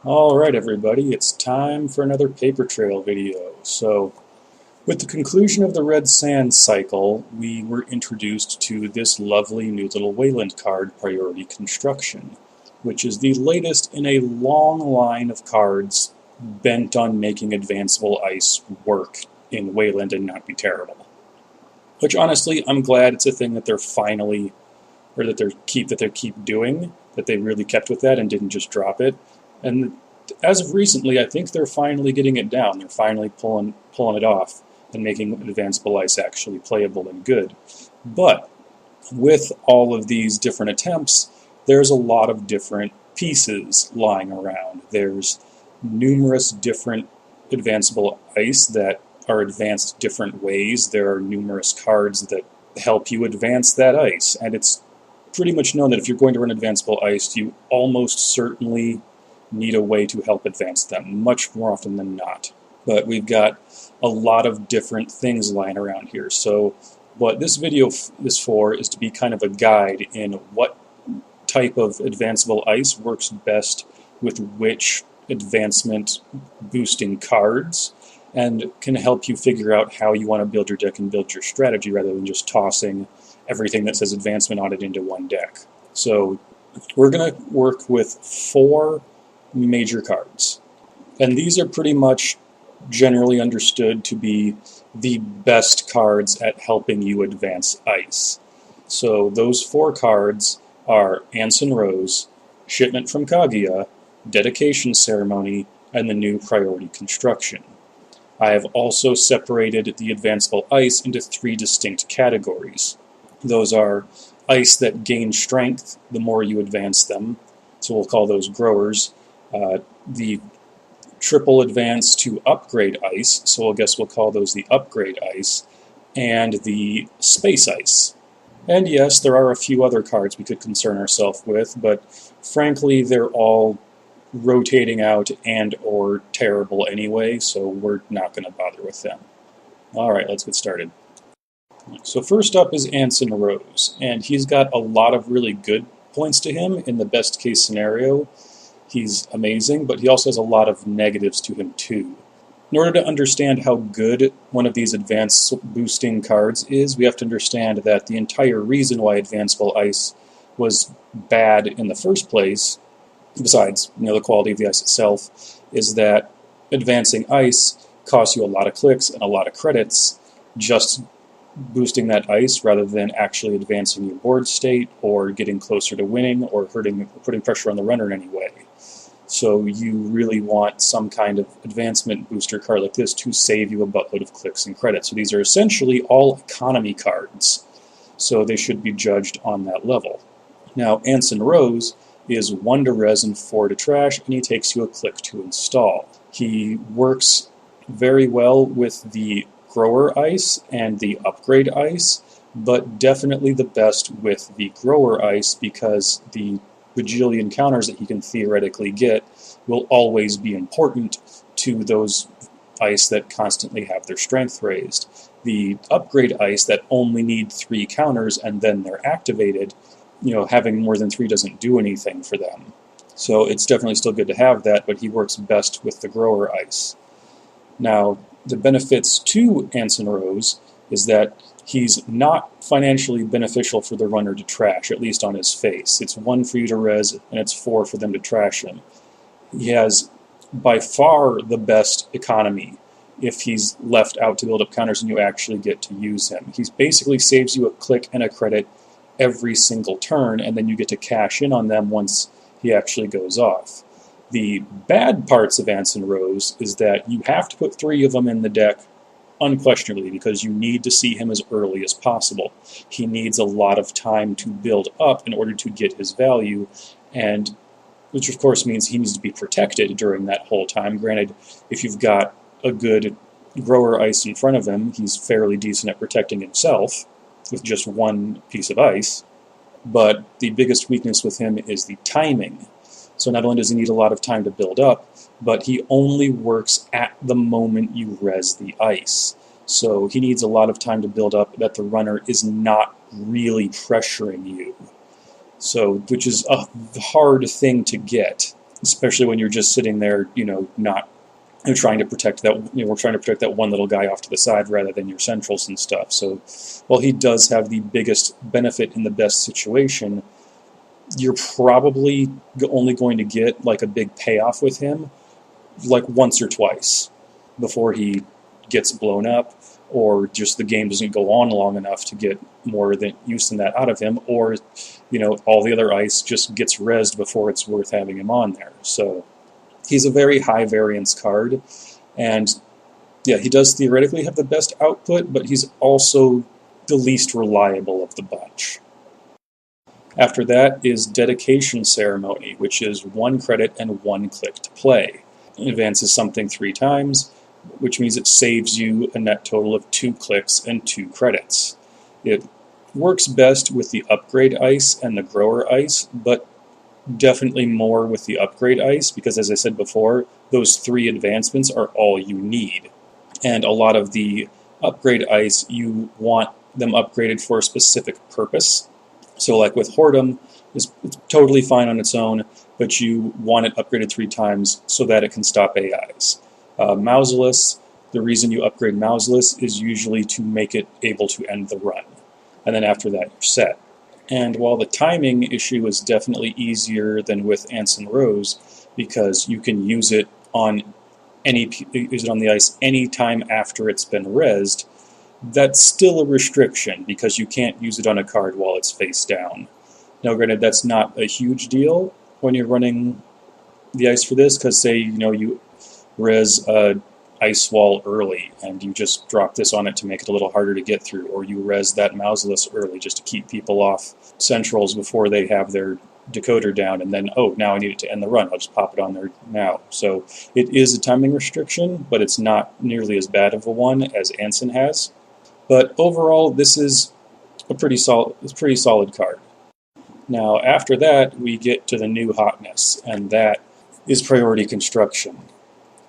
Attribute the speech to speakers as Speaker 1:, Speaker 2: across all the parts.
Speaker 1: Alright everybody, it's time for another paper trail video. So, with the conclusion of the red sand cycle, we were introduced to this lovely new little Wayland card, Priority Construction, which is the latest in a long line of cards bent on making advanceable ice work in Wayland and not be terrible. Which honestly, I'm glad it's a thing that they're finally, or that they keep doing, that they really kept with that and didn't just drop it. And as of recently, I think they're finally getting it down. They're finally pulling it off and making advanceable ice actually playable and good. But with all of these different attempts, there's a lot of different pieces lying around. There's numerous different advanceable ice that are advanced different ways. There are numerous cards that help you advance that ice, and it's pretty much known that if you're going to run advanceable ice, you almost certainly need a way to help advance them, much more often than not. But we've got a lot of different things lying around here. So what this video is for is to be kind of a guide in what type of advanceable ice works best with which advancement boosting cards, and can help you figure out how you want to build your deck and build your strategy rather than just tossing everything that says advancement on it into one deck. So we're going to work with 4 major cards. And these are pretty much generally understood to be the best cards at helping you advance ice. So those 4 cards are Anson Rose, Shipman Kavya, Dedication Ceremony, and the new Priority Construction. I have also separated the advanceable ice into 3 distinct categories. Those are ice that gain strength the more you advance them, so we'll call those growers. The triple advance to upgrade ice, so I guess we'll call those the upgrade ice, and the space ice. And yes, there are a few other cards we could concern ourselves with, but frankly they're all rotating out and or terrible anyway, so we're not going to bother with them. Alright, let's get started. So first up is Anson Rose, and he's got a lot of really good points to him in the best case scenario. He's amazing, but he also has a lot of negatives to him too. In order to understand how good one of these advance boosting cards is, we have to understand that the entire reason why advanceable ice was bad in the first place, besides the quality of the ice itself, is that advancing ice costs you a lot of clicks and a lot of credits just boosting that ice rather than actually advancing your board state or getting closer to winning or putting pressure on the runner in any way. So you really want some kind of advancement booster card like this to save you a buttload of clicks and credits. So these are essentially all economy cards, so they should be judged on that level. Now Anson Rose is 1 to res and 4 to trash, and he takes you a click to install. He works very well with the grower ice and the upgrade ice, but definitely the best with the grower ice because the bajillion counters that he can theoretically get will always be important to those ice that constantly have their strength raised. The upgrade ice that only need 3 counters and then they're activated, having more than 3 doesn't do anything for them. So it's definitely still good to have that, but he works best with the grower ice. Now, the benefits to Anson Rose is that he's not financially beneficial for the runner to trash, at least on his face. It's 1 for you to res, and it's 4 for them to trash him. He has by far the best economy if he's left out to build up counters and you actually get to use him. He basically saves you a click and a credit every single turn, and then you get to cash in on them once he actually goes off. The bad parts of Anson Rose is that you have to put 3 of them in the deck unquestionably because you need to see him as early as possible. He needs a lot of time to build up in order to get his value, and which of course means he needs to be protected during that whole time. Granted, if you've got a good grower ice in front of him, he's fairly decent at protecting himself with just 1 piece of ice, but the biggest weakness with him is the timing. So not only does he need a lot of time to build up, but he only works at the moment you res the ice. So he needs a lot of time to build up that the runner is not really pressuring you. So, which is a hard thing to get. especially when you're just sitting there, not trying to protect that. We're trying to protect that one little guy off to the side rather than your centrals and stuff. So, while he does have the biggest benefit in the best situation, you're probably only going to get like a big payoff with him, like once or twice, before he gets blown up, or just the game doesn't go on long enough to get more use than that out of him, or all the other ice just gets rezzed before it's worth having him on there. So he's a very high variance card, and yeah, he does theoretically have the best output, but he's also the least reliable of the bunch. After that is Dedication Ceremony, which is 1 credit and 1 click to play. It advances something 3 times, which means it saves you a net total of 2 clicks and 2 credits. It works best with the upgrade ice and the grower ice, but definitely more with the upgrade ice, because as I said before, those 3 advancements are all you need. And a lot of the upgrade ice, you want them upgraded for a specific purpose. So like with Whoredom, it's totally fine on its own, but you want it upgraded 3 times so that it can stop AIs. Mouseless, the reason you upgrade Mouseless is usually to make it able to end the run. And then after that, you're set. And while the timing issue is definitely easier than with Anson Rose, because you can use it on the ice any time after it's been rezzed, that's still a restriction because you can't use it on a card while it's face down. Now, granted, that's not a huge deal when you're running the ice for this, because say you res a ice wall early and you just drop this on it to make it a little harder to get through, or you res that Mouseless early just to keep people off centrals before they have their decoder down, and then, oh, now I need it to end the run, I'll just pop it on there now. So it is a timing restriction, but it's not nearly as bad of a one as Anson has. But overall, this is a pretty solid card. Now, after that, we get to the new hotness, and that is priority construction.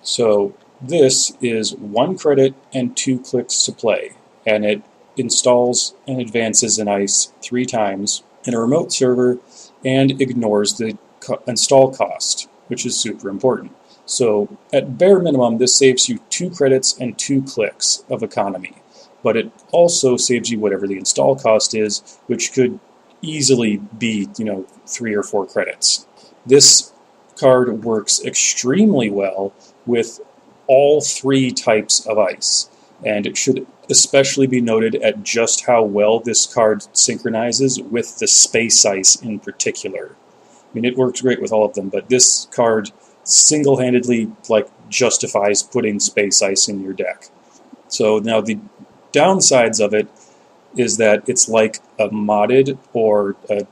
Speaker 1: So this is 1 credit and 2 clicks to play, and it installs and advances an ice 3 times in a remote server and ignores the install cost, which is super important. So at bare minimum, this saves you 2 credits and 2 clicks of economy, but it also saves you whatever the install cost is, which could easily be 3 or 4 credits. This card works extremely well with all 3 types of ice, and it should especially be noted at just how well this card synchronizes with the space ice in particular. I mean, it works great with all of them, but this card single-handedly justifies putting space ice in your deck. So now the downsides of it is that it's like a modded or a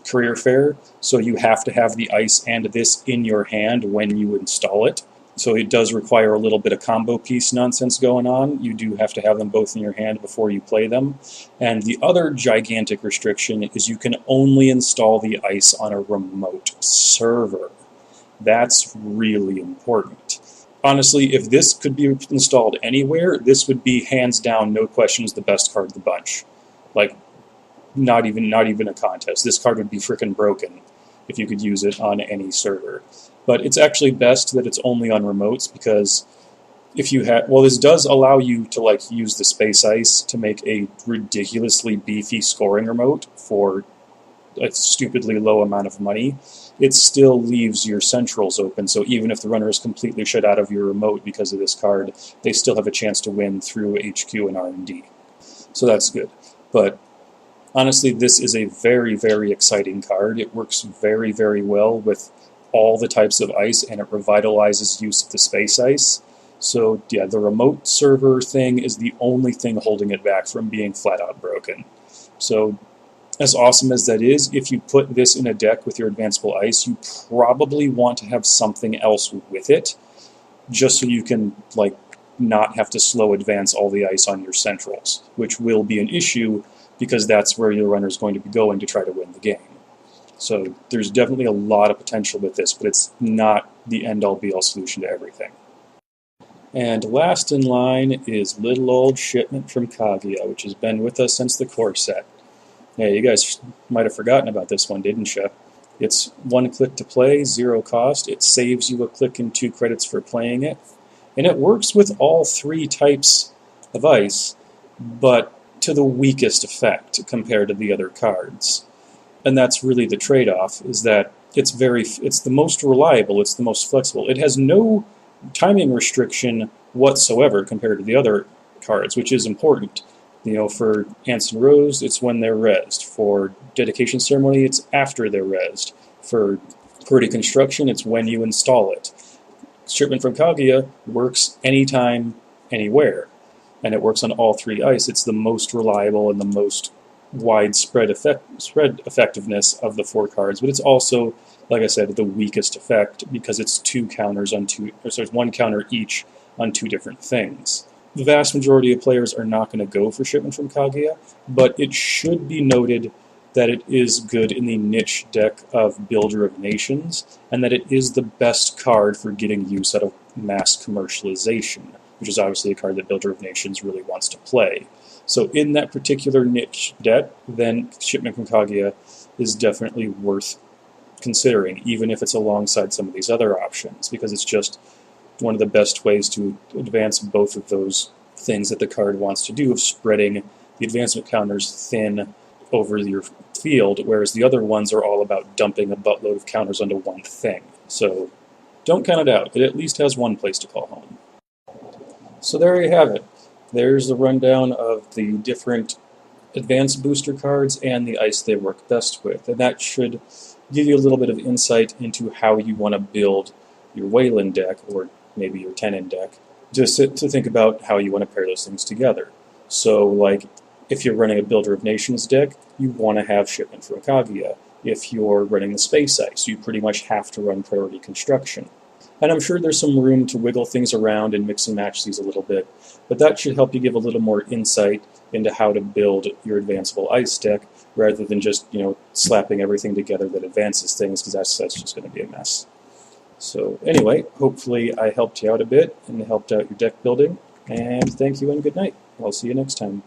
Speaker 1: career fair, so you have to have the ice and this in your hand when you install it. So it does require a little bit of combo piece nonsense going on. You do have to have them both in your hand before you play them. And the other gigantic restriction is you can only install the ice on a remote server. That's really important. Honestly, if this could be installed anywhere, this would be hands down, no questions, the best card of the bunch. Not even a contest. This card would be frickin' broken if you could use it on any server. But it's actually best that it's only on remotes, because if you have, this does allow you to use the space ice to make a ridiculously beefy scoring remote for a stupidly low amount of money. It still leaves your centrals open, so even if the runner is completely shut out of your remote because of this card, they still have a chance to win through HQ and R&D. So that's good. But honestly, this is a very, very exciting card. It works very, very well with all the types of ice, and it revitalizes use of the space ice. So yeah, the remote server thing is the only thing holding it back from being flat out broken. So as awesome as that is, if you put this in a deck with your advanceable ice, you probably want to have something else with it, just so you can not have to slow advance all the ice on your centrals, which will be an issue because that's where your runner is going to be going to try to win the game. So there's definitely a lot of potential with this, but it's not the end-all be-all solution to everything. And last in line is little old Shipman from Kavya, which has been with us since the core set. Yeah, you guys might have forgotten about this one, didn't you? It's 1 click to play, 0 cost. It saves you a click and 2 credits for playing it. And it works with all 3 types of ice, but to the weakest effect compared to the other cards. And that's really the trade-off, is that it's the most reliable, it's the most flexible. It has no timing restriction whatsoever compared to the other cards, which is important. For Anson Rose, it's when they're rezzed. For Dedication Ceremony, it's after they're rezzed. For Pretty Construction, it's when you install it. Shipman from Kavya works anytime, anywhere, and it works on all 3 ice. It's the most reliable and the most widespread effectiveness of the 4 cards, but it's also, like I said, the weakest effect because it's 2 counters on 2, so it's 1 counter each on 2 different things. The vast majority of players are not going to go for Shipment from Kavya, but it should be noted that it is good in the niche deck of Builder of Nations, and that it is the best card for getting use out of mass commercialization, which is obviously a card that Builder of Nations really wants to play. So in that particular niche deck, then Shipment from Kavya is definitely worth considering, even if it's alongside some of these other options, because it's just one of the best ways to advance both of those things that the card wants to do, of spreading the advancement counters thin over your field, whereas the other ones are all about dumping a buttload of counters onto one thing. So don't count it out. It at least has one place to call home. So there you have it. There's the rundown of the different advanced booster cards and the ice they work best with. And that should give you a little bit of insight into how you want to build your Wayland deck, or maybe your Tenon deck, just to think about how you want to pair those things together. So, like, if you're running a Builder of Nations deck, you want to have Shipment from Kavya. If you're running the Space Ice, you pretty much have to run Priority Construction. And I'm sure there's some room to wiggle things around and mix and match these a little bit, but that should help you give a little more insight into how to build your advanceable ice deck, rather than just, slapping everything together that advances things, because that's just going to be a mess. So anyway, hopefully I helped you out a bit and helped out your deck building, and thank you and good night. I'll see you next time.